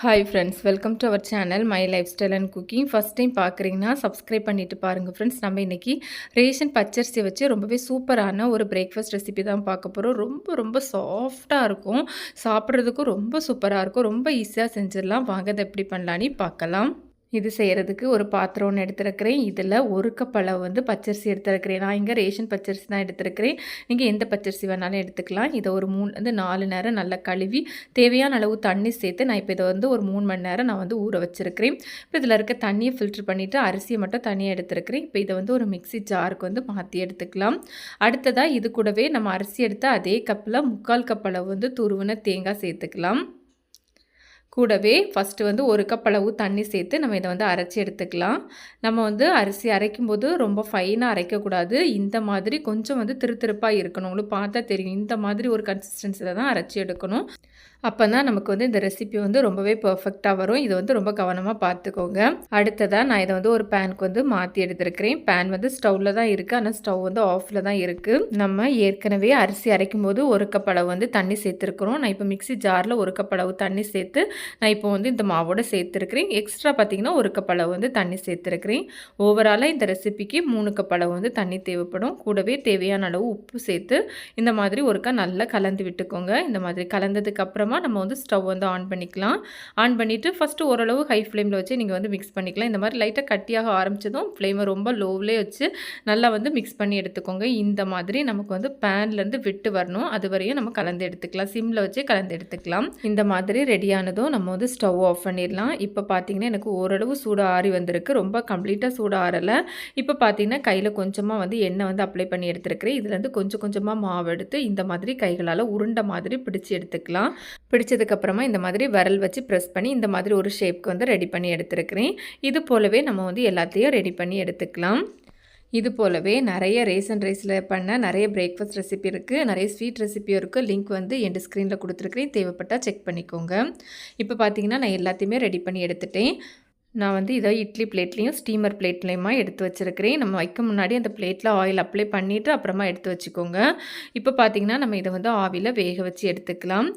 Hi friends, welcome to our channel my lifestyle and cooking. First time பார்க்குறீங்கன்னா subscribe பண்ணிவிட்டு பாருங்கள் friends. நம்ம இன்றைக்கி ரேஷன் பச்சரிசியை வச்சு ரொம்பவே சூப்பரான ஒரு பிரேக்ஃபாஸ்ட் ரெசிபி தான் பார்க்க போகிறோம். ரொம்ப ரொம்ப சாஃப்டாக இருக்கும், சாப்பிட்றதுக்கும் ரொம்ப சூப்பராக இருக்கும். ரொம்ப ஈஸியாக செஞ்சிடலாம். வாங்க அதை எப்படி பண்ணலான்னு பார்க்கலாம். இது செய்கிறதுக்கு ஒரு பாத்திரம் ஒன்று எடுத்துருக்கிறேன். இதில் 1 கப் அளவு வந்து பச்சரிசி எடுத்துருக்கிறேன். நான் இங்கே ரேஷன் பச்சரிசி தான் எடுத்துருக்கிறேன். நீங்கள் எந்த பச்சரிசி வேணாலும் எடுத்துக்கலாம். இதை ஒரு 3-4 நேரம் நல்லா கழுவி தேவையான அளவு தண்ணி சேர்த்து நான் இப்போ இதை வந்து ஒரு 3 மணி நேரம் நான் வந்து ஊற வச்சுருக்கிறேன். இப்போ இதில் இருக்க தண்ணியை ஃபில்ட்ரு பண்ணிவிட்டு அரிசியை மட்டும் தனியாக எடுத்துருக்கிறேன். இப்போ இதை வந்து ஒரு மிக்ஸி ஜாருக்கு வந்து மாற்றி எடுத்துக்கலாம். அடுத்ததாக இது கூடவே நம்ம அரிசி எடுத்த அதே கப்பில் 3/4 கப் அளவு வந்து துருவின தேங்காய் சேர்த்துக்கலாம். கூடவே ஃபஸ்ட்டு வந்து 1 கப் அளவு தண்ணி சேர்த்து நம்ம இதை வந்து அரைச்சி எடுத்துக்கலாம். நம்ம வந்து அரிசி அரைக்கும்போது ரொம்ப ஃபைனாக அரைக்கக்கூடாது. இந்த மாதிரி கொஞ்சம் வந்து திருத்திருப்பாக இருக்கணும். உங்களுக்கு பார்த்தா தெரியும். இந்த மாதிரி ஒரு கன்சிஸ்டன்சியில் தான் அரைச்சி எடுக்கணும். அப்போ தான் நமக்கு வந்து இந்த ரெசிபி வந்து ரொம்பவே பர்ஃபெக்டாக வரும். இதை வந்து ரொம்ப கவனமாக பார்த்துக்கோங்க. அடுத்ததாக நான் இதை வந்து ஒரு பேனுக்கு வந்து மாற்றி எடுத்துருக்கிறேன். பேன் வந்து ஸ்டவ்வில் தான் இருக்குது, ஆனால் ஸ்டவ் வந்து ஆஃபில் தான் இருக்குது. நம்ம ஏற்கனவே அரிசி அரைக்கும் போது 1 கப் அளவு வந்து தண்ணி சேர்த்துருக்குறோம். நான் இப்போ மிக்ஸி ஜாரில் 1 கப் அளவு தண்ணி சேர்த்து நான் இப்போ வந்து இந்த மாவோடு சேர்த்துருக்கிறேன். எக்ஸ்ட்ரா பார்த்திங்கன்னா 1 கப் அளவு வந்து தண்ணி சேர்த்துருக்கிறேன். ஓவராலாக இந்த ரெசிபிக்கு 3 கப் அளவு வந்து தண்ணி தேவைப்படும். கூடவே தேவையான அளவு உப்பு சேர்த்து இந்த மாதிரி ஒருக்கா நல்லா கலந்து விட்டுக்கோங்க. இந்த மாதிரி கலந்ததுக்கு அப்புறமா நம்ம வந்து ஸ்டவ் வந்து ஆன் பண்ணிக்கலாம். ஆன் பண்ணிவிட்டு ஃபஸ்ட்டு ஓரளவு ஹை ஃப்ளேமில் வச்சு நீங்கள் வந்து மிக்ஸ் பண்ணிக்கலாம். இந்த மாதிரி லைட்டாக கட்டியாக ஆரம்பித்ததும் ஃப்ளேமை ரொம்ப லோவிலே வச்சு நல்லா வந்து மிக்ஸ் பண்ணி எடுத்துக்கோங்க. இந்த மாதிரி நமக்கு வந்து பேன்லேருந்து விட்டு வரணும். அது வரையும் நம்ம கலந்து எடுத்துக்கலாம். சிம்மில் வச்சு கலந்து எடுத்துக்கலாம். இந்த மாதிரி ரெடியானதும் நம்ம வந்து ஸ்டவ் ஆஃப் பண்ணிடலாம். இப்போ பார்த்தீங்கன்னா எனக்கு ஓரளவு சூடு ஆறி வந்திருக்கு. ரொம்ப கம்ப்ளீட்டாக சூடு ஆறலை. இப்போ பார்த்தீங்கன்னா கையில் கொஞ்சமாக வந்து எண்ணெய் வந்து அப்ளை பண்ணி எடுத்துருக்கிறேன். இதுலேருந்து கொஞ்சம் கொஞ்சமாக மாவு எடுத்து இந்த மாதிரி கைகளால் உருண்டை மாதிரி பிடிச்சி எடுத்துக்கலாம். பிடிச்சதுக்கப்புறமா இந்த மாதிரி விரல் வச்சு ப்ரெஸ் பண்ணி இந்த மாதிரி ஒரு ஷேப்க்கு வந்து ரெடி பண்ணி எடுத்துருக்கிறேன். இது போலவே நம்ம வந்து எல்லாத்தையும் ரெடி பண்ணி எடுத்துக்கலாம். இது போலவே நிறைய ரேஷன் ரைஸில் பண்ண நிறைய பிரேக்ஃபாஸ்ட் ரெசிபி இருக்குது, நிறைய ஸ்வீட் ரெசிபியும் இருக்குது. லிங்க் வந்து என் ஸ்க்ரீனில் கொடுத்துருக்கிறேன். தேவைப்பட்டால் செக் பண்ணிக்கோங்க. இப்போ பார்த்தீங்கன்னா நான் எல்லாத்தையுமே ரெடி பண்ணி எடுத்துட்டேன். நான் வந்து இதை இட்லி பிளேட்லேயும் ஸ்டீமர் பிளேட்லேயுமா எடுத்து வச்சுருக்கிறேன். நம்ம வைக்க முன்னாடி அந்த பிளேட்டில் ஆயில் அப்ளை பண்ணிவிட்டு அப்புறமா எடுத்து வச்சுக்கோங்க. இப்போ பார்த்திங்கன்னா நம்ம இதை வந்து ஆவியில் வேக வச்சு எடுத்துக்கலாம்.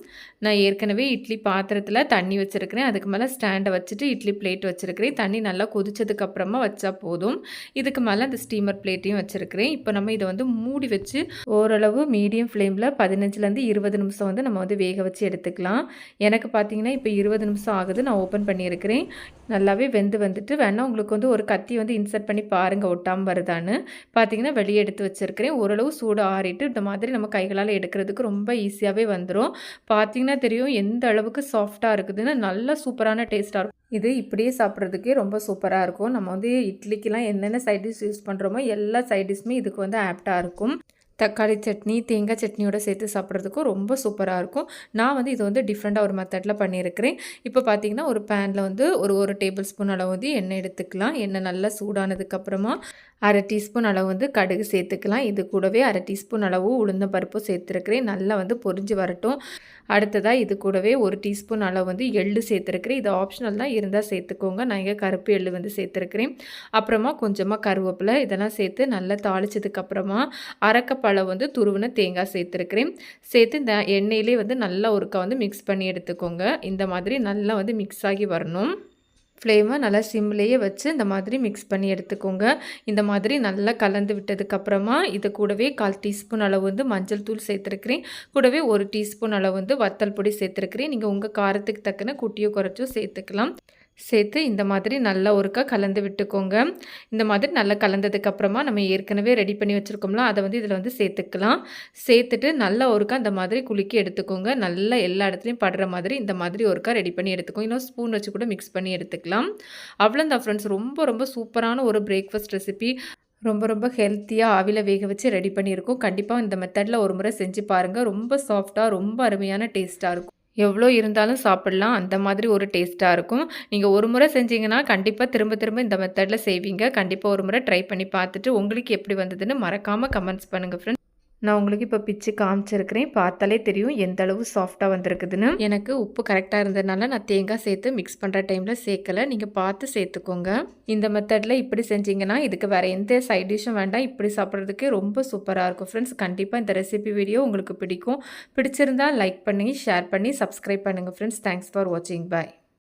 நான் ஏற்கனவே இட்லி பாத்திரத்தில் தண்ணி வச்சுருக்கிறேன். அதுக்கு மேலே ஸ்டாண்டை வச்சுட்டு இட்லி பிளேட் வச்சுருக்கிறேன். தண்ணி நல்லா கொதிச்சதுக்கப்புறமா வச்சா போதும். இதுக்கு மேலே அந்த ஸ்டீமர் பிளேட்டையும் வச்சுருக்கிறேன். இப்போ நம்ம இதை வந்து மூடி வச்சு ஓரளவு மீடியம் ஃப்ளேமில் 15லேருந்து 20 நிமிஷம் வந்து நம்ம வந்து வேக வச்சு எடுத்துக்கலாம். எனக்கு பார்த்திங்கன்னா இப்போ 20 நிமிஷம் ஆகுது. நான் ஓப்பன் பண்ணியிருக்கிறேன். நல்லாவே வெந்து வந்துட்டு வேணால் உங்களுக்கு வந்து ஒரு கத்தி வந்து இன்சர்ட் பண்ணி பாருங்கள் ஒட்டாமல் வருதான்னு. பார்த்தீங்கன்னா வெளியே எடுத்து வச்சுருக்கிறேன். ஓரளவு சூடு ஆறிட்டு இந்த மாதிரி நம்ம கைகளால் எடுக்கிறதுக்கு ரொம்ப ஈஸியாகவே வந்துடும். பார்த்தீங்கன்னா தெரியும் எந்த அளவுக்கு சாஃப்டாக இருக்குதுன்னு. நல்லா சூப்பரான டேஸ்ட்டாக இருக்கும். இது இப்படியே சாப்பிட்றதுக்கே ரொம்ப சூப்பராக இருக்கும். நம்ம வந்து இட்லிக்கெலாம் என்னென்ன சைட் டிஷ் யூஸ் பண்ணுறோமோ எல்லா சைட் டிஷ்மே இதுக்கு வந்து ஆப்டாக இருக்கும். தக்காளி சட்னி, தேங்காய் சட்னியோட சேர்த்து சாப்பிட்றதுக்கும் ரொம்ப சூப்பராக இருக்கும். நான் வந்து இது வந்து டிஃப்ரெண்ட்டாக ஒரு மெத்தடில் பண்ணியிருக்கிறேன். இப்போ பார்த்தீங்கன்னா ஒரு பேனில் வந்து ஒரு டேபிள் ஸ்பூன் அளவு வந்து எண்ணெய் எடுத்துக்கலாம். எண்ணெய் நல்லா சூடானதுக்கப்புறமா 1/2 டீஸ்பூன் அளவு வந்து கடுகு சேர்த்துக்கலாம். இது கூடவே 1/2 டீஸ்பூன் அளவு உளுந்தம்பருப்பு சேர்த்துருக்கிறேன். நல்லா வந்து பொரிஞ்சு வரட்டும். அடுத்ததாக இது கூடவே 1 டீஸ்பூன் அளவு வந்து எள்ளு சேர்த்துருக்கிறேன். இது ஆப்ஷனல் தான், இருந்தால் சேர்த்துக்கோங்க. நான் இங்கே கருப்பு எள்ளு வந்து சேர்த்துருக்கிறேன். அப்புறமா கொஞ்சமாக கருவேப்பிலை இதெல்லாம் சேர்த்து நல்லா தாளிச்சதுக்கப்புறமா 1/2 கப் அளவு வந்து துருவின தேங்காய் சேர்த்துருக்கிறேன். சேர்த்து இந்த எண்ணெயிலே வந்து நல்லா ஒருக்கா வந்து மிக்ஸ் பண்ணி எடுத்துக்கோங்க. இந்த மாதிரி நல்லா வந்து மிக்ஸ் ஆகி வரணும். ஃப்ளேமை நல்லா சிம்லேயே வச்சு இந்த மாதிரி மிக்ஸ் பண்ணி எடுத்துக்கோங்க. இந்த மாதிரி நல்லா கலந்து விட்டதுக்கப்புறமா இது கூடவே 1/4 டீஸ்பூன் அளவு வந்து மஞ்சள் தூள் சேர்த்துருக்கிறேன். கூடவே 1 டீஸ்பூன் அளவு வந்து வத்தல் பொடி சேர்த்துருக்கிறேன். நீங்கள் உங்கள் காரத்துக்கு தக்கன குட்டியோ குறைச்சோ சேர்த்துக்கலாம். சேர்த்து இந்த மாதிரி நல்லா ஒருக்கா கலந்து விட்டுக்கோங்க. இந்த மாதிரி நல்லா கலந்ததுக்கப்புறமா நம்ம ஏற்கனவே ரெடி பண்ணி வச்சுருக்கோம்ல அதை வந்து இதில் வந்து சேர்த்துக்கலாம். சேர்த்துட்டு நல்லா ஒருக்கா இந்த மாதிரி குலுக்கி எடுத்துக்கோங்க. நல்லா எல்லா இடத்துலையும் படுற மாதிரி இந்த மாதிரி ஒருக்கா ரெடி பண்ணி எடுத்துக்கோங்க. இன்னும் ஸ்பூன் வச்சு கூட மிக்ஸ் பண்ணி எடுத்துக்கலாம். அவ்வளோதான் ஃப்ரெண்ட்ஸ், ரொம்ப ரொம்ப சூப்பரான ஒரு பிரேக்ஃபாஸ்ட் ரெசிபி. ரொம்ப ரொம்ப ஹெல்த்தியாக ஆவியில் வேக வச்சு ரெடி பண்ணியிருக்கோம். கண்டிப்பாக இந்த மெத்தடில் ஒரு முறை செஞ்சு பாருங்கள். ரொம்ப சாஃப்டாக ரொம்ப அருமையான டேஸ்ட்டாக இருக்கும். எவ்வளோ இருந்தாலும் சாப்பிட்லாம், அந்த மாதிரி ஒரு டேஸ்ட்டாக இருக்கும். நீங்கள் ஒரு முறை செஞ்சீங்கன்னா கண்டிப்பாக திரும்ப திரும்ப இந்த மெத்தடில் செய்வீங்க. கண்டிப்பாக ஒரு முறை ட்ரை பண்ணி பார்த்துட்டு உங்களுக்கு எப்படி வந்ததுன்னு மறக்காமல் கமெண்ட்ஸ் பண்ணுங்கள் ஃப்ரெண்ட்ஸ். நான் உங்களுக்கு இப்போ பிச்சு காமிச்சிருக்கிறேன். பார்த்தாலே தெரியும் எந்த அளவு சாஃப்டாக வந்திருக்குதுன்னு. எனக்கு உப்பு கரெக்டாக இருந்ததுனால நான் தேங்காய் சேர்த்து மிக்ஸ் பண்ணுற டைமில் சேர்க்கலை. நீங்கள் பார்த்து சேர்த்துக்கோங்க. இந்த மெத்தடில் இப்படி செஞ்சிங்கன்னா இதுக்கு வேறு எந்த சைட் டிஷ்ஷும் வேண்டாம். இப்படி சாப்பிட்றதுக்கே ரொம்ப சூப்பராக இருக்கும் ஃப்ரெண்ட்ஸ். கண்டிப்பாக இந்த ரெசிபி வீடியோ உங்களுக்கு பிடிக்கும். பிடிச்சிருந்தால் லைக் பண்ணி ஷேர் பண்ணி சப்ஸ்கிரைப் பண்ணுங்கள் ஃப்ரெண்ட்ஸ். தேங்க்ஸ் ஃபார் வாட்சிங். பாய்.